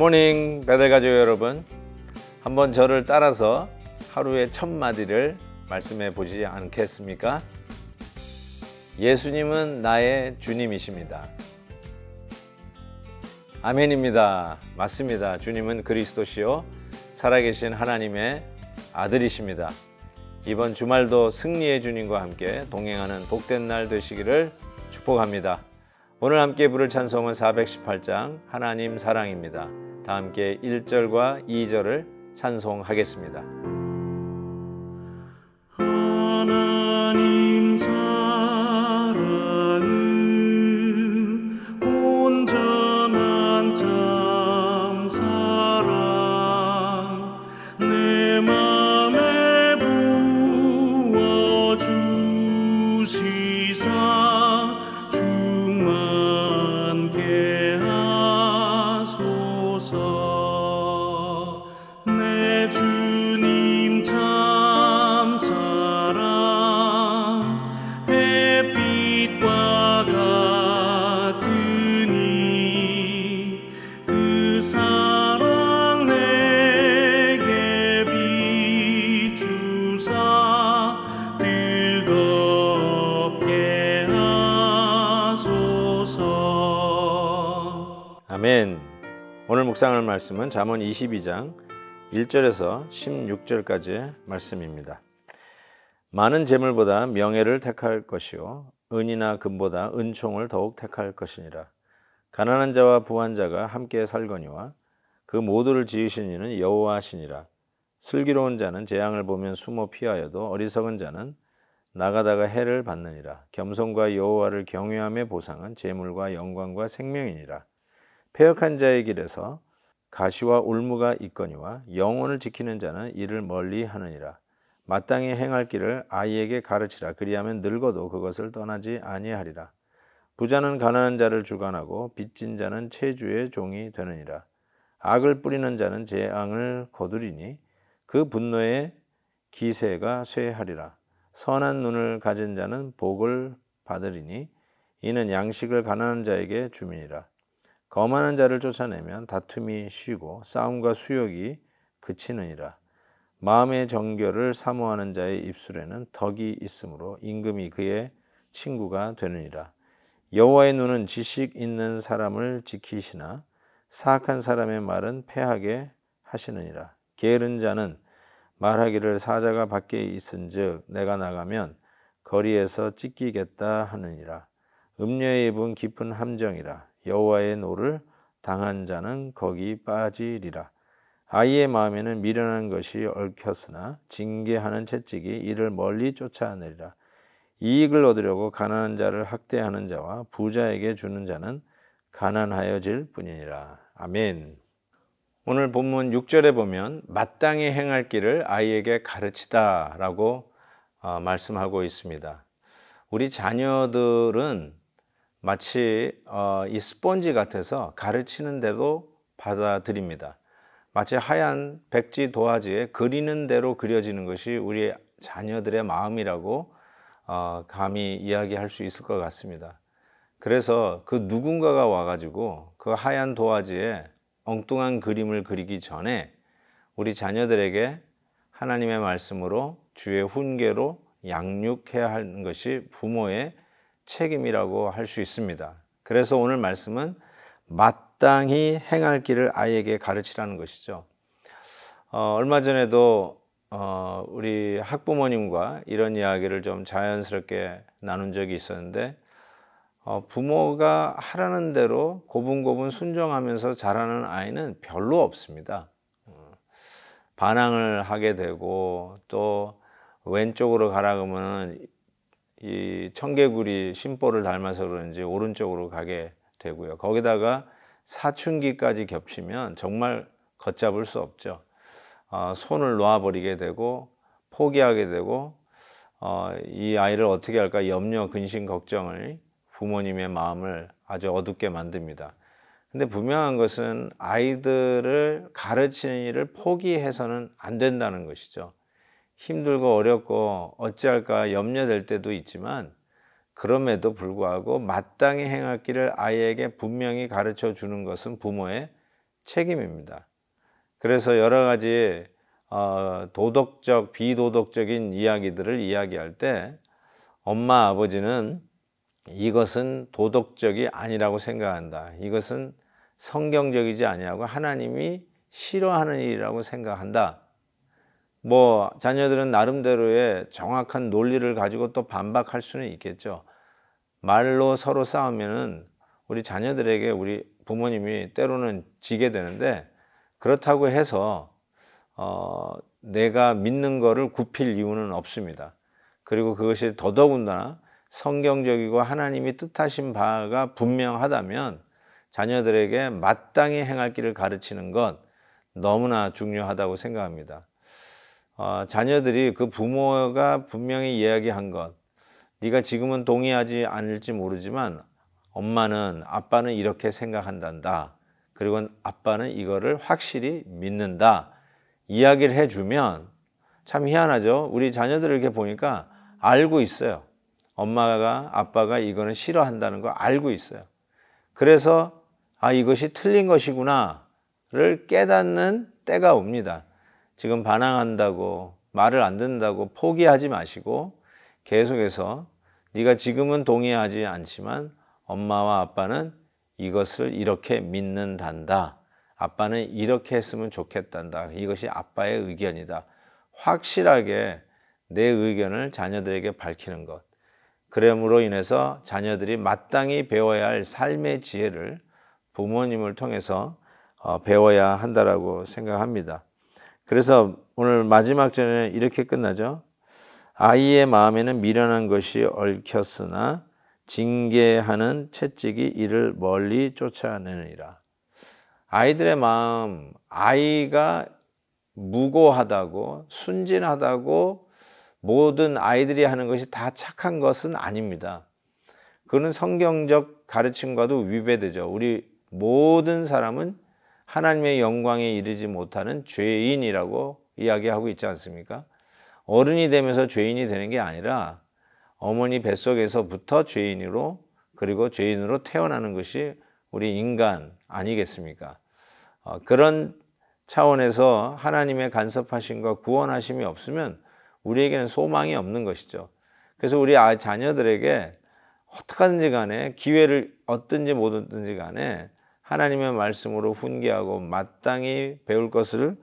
굿모닝 베델가족 여러분, 한번 저를 따라서 하루에 1000마디를 말씀해 보지 않겠습니까? 예수님은 나의 주님이십니다. 아멘입니다. 맞습니다. 주님은 그리스도시요 살아계신 하나님의 아들이십니다. 이번 주말도 승리의 주님과 함께 동행하는 복된 날 되시기를 축복합니다. 오늘 함께 부를 찬송은 418장 하나님 사랑입니다. 다 함께 1절과 2절을 찬송하겠습니다. 하나님 사랑은 온전한 참 사랑 내 맘에 부어주시사 충만케 하소서. 내 주님 참 사랑 햇빛과 같으니 그 사랑 내게 비추사 뜨겁게 하소서. 아멘. 오늘 묵상할 말씀은 잠언 22장 1절에서 16절까지의 말씀입니다. 많은 재물보다 명예를 택할 것이요 은이나 금보다 은총을 더욱 택할 것이니라. 가난한 자와 부한 자가 함께 살거니와 그 모두를 지으신 이는 여호와시니라. 슬기로운 자는 재앙을 보면 숨어 피하여도 어리석은 자는 나가다가 해를 받느니라. 겸손과 여호와를 경외함의 보상은 재물과 영광과 생명이니라. 패역한 자의 길에서 가시와 울무가 있거니와 영혼을 지키는 자는 이를 멀리 하느니라. 마땅히 행할 길을 아이에게 가르치라. 그리하면 늙어도 그것을 떠나지 아니하리라. 부자는 가난한 자를 주관하고 빚진 자는 채주의 종이 되느니라. 악을 뿌리는 자는 재앙을 거두리니 그 분노의 기세가 쇠하리라. 선한 눈을 가진 자는 복을 받으리니 이는 양식을 가난한 자에게 주민이라. 거만한 자를 쫓아내면 다툼이 쉬고 싸움과 수욕이 그치느니라. 마음의 정결을 사모하는 자의 입술에는 덕이 있으므로 임금이 그의 친구가 되느니라. 여호와의 눈은 지식 있는 사람을 지키시나 사악한 사람의 말은 패하게 하시느니라. 게으른 자는 말하기를 사자가 밖에 있은즉 내가 나가면 거리에서 찢기겠다 하느니라. 음녀의 입은 깊은 함정이라. 여호와의 노를 당한 자는 거기 빠지리라. 아이의 마음에는 미련한 것이 얽혔으나 징계하는 채찍이 이를 멀리 쫓아내리라. 이익을 얻으려고 가난한 자를 학대하는 자와 부자에게 주는 자는 가난하여질 뿐이니라. 아멘. 오늘 본문 6절에 보면 마땅히 행할 길을 아이에게 가르치다 라고 말씀하고 있습니다. 우리 자녀들은 마치 이 스펀지 같아서 가르치는 대로 받아들입니다. 마치 하얀 백지 도화지에 그리는 대로 그려지는 것이 우리 자녀들의 마음이라고 감히 이야기할 수 있을 것 같습니다. 그래서 그 누군가가 와가지고 그 하얀 도화지에 엉뚱한 그림을 그리기 전에 우리 자녀들에게 하나님의 말씀으로 주의 훈계로 양육해야 하는 것이 부모의 책임이라고 할 수 있습니다. 그래서 오늘 말씀은 마땅히 행할 길을 아이에게 가르치라는 것이죠. 얼마 전에도 우리 학부모님과 이런 이야기를 좀 자연스럽게 나눈 적이 있었는데 부모가 하라는 대로 고분고분 순종하면서 자라는 아이는 별로 없습니다. 반항을 하게 되고 또 왼쪽으로 가라 그러면 이 청개구리 심보를 닮아서 그런지 오른쪽으로 가게 되고요. 거기다가 사춘기까지 겹치면 정말 걷잡을 수 없죠. 손을 놓아버리게 되고 포기하게 되고 이 아이를 어떻게 할까 염려, 근심, 걱정을 부모님의 마음을 아주 어둡게 만듭니다. 근데 분명한 것은 아이들을 가르치는 일을 포기해서는 안 된다는 것이죠. 힘들고 어렵고 어찌할까 염려될 때도 있지만 그럼에도 불구하고 마땅히 행할 길을 아이에게 분명히 가르쳐 주는 것은 부모의 책임입니다. 그래서 여러 가지 도덕적, 비도덕적인 이야기들을 이야기할 때 엄마, 아버지는 이것은 도덕적이 아니라고 생각한다. 이것은 성경적이지 아니하고 하나님이 싫어하는 일이라고 생각한다. 뭐 자녀들은 나름대로의 정확한 논리를 가지고 또 반박할 수는 있겠죠. 말로 서로 싸우면은 우리 자녀들에게 우리 부모님이 때로는 지게 되는데, 그렇다고 해서 내가 믿는 거를 굽힐 이유는 없습니다. 그리고 그것이 더더군다나 성경적이고 하나님이 뜻하신 바가 분명하다면 자녀들에게 마땅히 행할 길을 가르치는 것 너무나 중요하다고 생각합니다. 자녀들이 그 부모가 분명히 이야기한 것, 네가 지금은 동의하지 않을지 모르지만 엄마는, 아빠는 이렇게 생각한단다. 그리고 아빠는 이거를 확실히 믿는다. 이야기를 해주면 참 희한하죠. 우리 자녀들을 이렇게 보니까 알고 있어요. 엄마가, 아빠가 이거는 싫어한다는 거 알고 있어요. 그래서 이것이 틀린 것이구나를 깨닫는 때가 옵니다. 지금 반항한다고, 말을 안 듣는다고 포기하지 마시고 계속해서 네가 지금은 동의하지 않지만 엄마와 아빠는 이것을 이렇게 믿는단다. 아빠는 이렇게 했으면 좋겠단다. 이것이 아빠의 의견이다. 확실하게 내 의견을 자녀들에게 밝히는 것. 그러므로 인해서 자녀들이 마땅히 배워야 할 삶의 지혜를 부모님을 통해서 배워야 한다라고 생각합니다. 그래서 오늘 마지막 절에는 이렇게 끝나죠. 아이의 마음에는 미련한 것이 얽혔으나 징계하는 채찍이 이를 멀리 쫓아내느니라. 아이들의 마음, 아이가 무고하다고, 순진하다고 모든 아이들이 하는 것이 다 착한 것은 아닙니다. 그는 성경적 가르침과도 위배되죠. 우리 모든 사람은 하나님의 영광에 이르지 못하는 죄인이라고 이야기하고 있지 않습니까? 어른이 되면서 죄인이 되는 게 아니라 어머니 뱃속에서부터 죄인으로, 그리고 죄인으로 태어나는 것이 우리 인간 아니겠습니까? 그런 차원에서 하나님의 간섭하심과 구원하심이 없으면 우리에게는 소망이 없는 것이죠. 그래서 우리 자녀들에게 어떻게 하든지 간에, 기회를 얻든지 못 얻든지 간에 하나님의 말씀으로 훈계하고 마땅히 배울 것을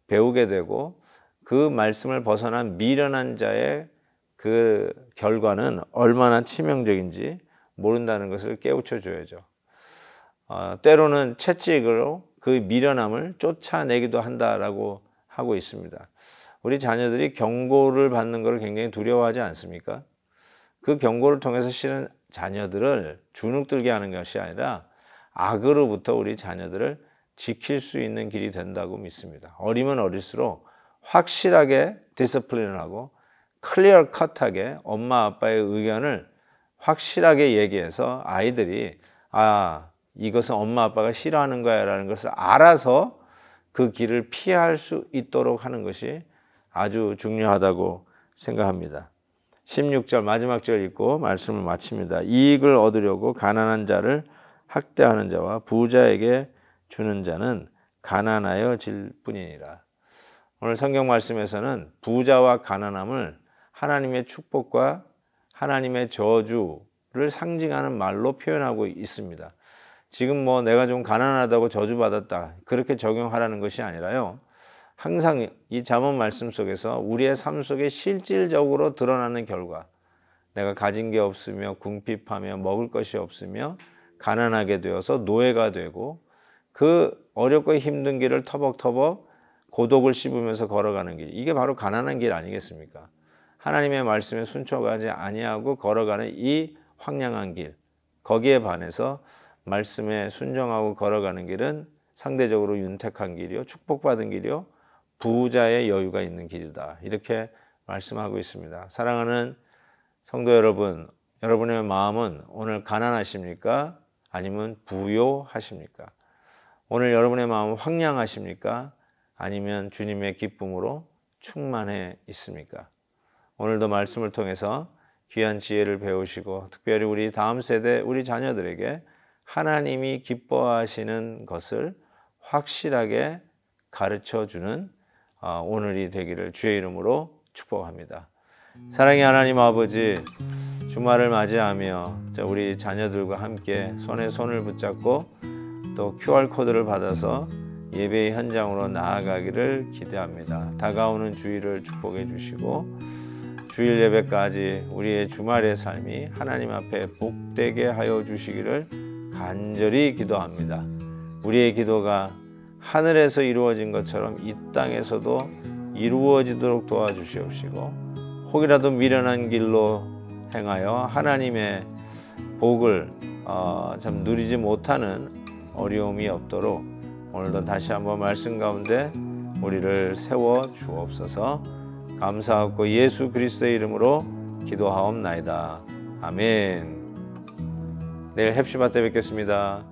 배우게 되고, 그 말씀을 벗어난 미련한 자의 그 결과는 얼마나 치명적인지 모른다는 것을 깨우쳐 줘야죠. 때로는 채찍으로 그 미련함을 쫓아내기도 한다라고 하고 있습니다. 우리 자녀들이 경고를 받는 것을 굉장히 두려워하지 않습니까? 그 경고를 통해서 실은 자녀들을 주눅들게 하는 것이 아니라 악으로부터 우리 자녀들을 지킬 수 있는 길이 된다고 믿습니다. 어리면 어릴수록 확실하게 디스플린을 하고 클리어 컷하게 엄마 아빠의 의견을 확실하게 얘기해서 아이들이 이것은 엄마 아빠가 싫어하는 거야 라는 것을 알아서 그 길을 피할 수 있도록 하는 것이 아주 중요하다고 생각합니다. 16절 마지막 절 읽고 말씀을 마칩니다. 이익을 얻으려고 가난한 자를 학대하는 자와 부자에게 주는 자는 가난하여질 뿐이니라. 오늘 성경 말씀에서는 부자와 가난함을 하나님의 축복과 하나님의 저주를 상징하는 말로 표현하고 있습니다. 지금 뭐 내가 좀 가난하다고 저주받았다 그렇게 적용하라는 것이 아니라요, 항상 이 잠언 말씀 속에서 우리의 삶 속에 실질적으로 드러나는 결과, 내가 가진 게 없으며 궁핍하며 먹을 것이 없으며 가난하게 되어서 노예가 되고 그 어렵고 힘든 길을 터벅터벅 고독을 씹으면서 걸어가는 길, 이게 바로 가난한 길 아니겠습니까? 하나님의 말씀에 순종하지 아니하고 걸어가는 이 황량한 길, 거기에 반해서 말씀에 순종하고 걸어가는 길은 상대적으로 윤택한 길이요, 축복받은 길이요, 부자의 여유가 있는 길이다, 이렇게 말씀하고 있습니다. 사랑하는 성도 여러분, 여러분의 마음은 오늘 가난하십니까? 아니면 부요하십니까? 오늘 여러분의 마음은 황량하십니까? 아니면 주님의 기쁨으로 충만해 있습니까? 오늘도 말씀을 통해서 귀한 지혜를 배우시고, 특별히 우리 다음 세대 우리 자녀들에게 하나님이 기뻐하시는 것을 확실하게 가르쳐주는 오늘이 되기를 주의 이름으로 축복합니다. 사랑의 하나님 아버지, 주말을 맞이하며 우리 자녀들과 함께 손에 손을 붙잡고 또 QR코드를 받아서 예배의 현장으로 나아가기를 기대합니다. 다가오는 주일을 축복해 주시고 주일 예배까지 우리의 주말의 삶이 하나님 앞에 복되게 하여 주시기를 간절히 기도합니다. 우리의 기도가 하늘에서 이루어진 것처럼 이 땅에서도 이루어지도록 도와주시옵시고 혹이라도 미련한 길로 행하여 하나님의 복을 참 누리지 못하는 어려움이 없도록 오늘도 다시 한번 말씀 가운데 우리를 세워 주옵소서. 감사하고 예수 그리스도의 이름으로 기도하옵나이다. 아멘. 내일 헵시바 때 뵙겠습니다.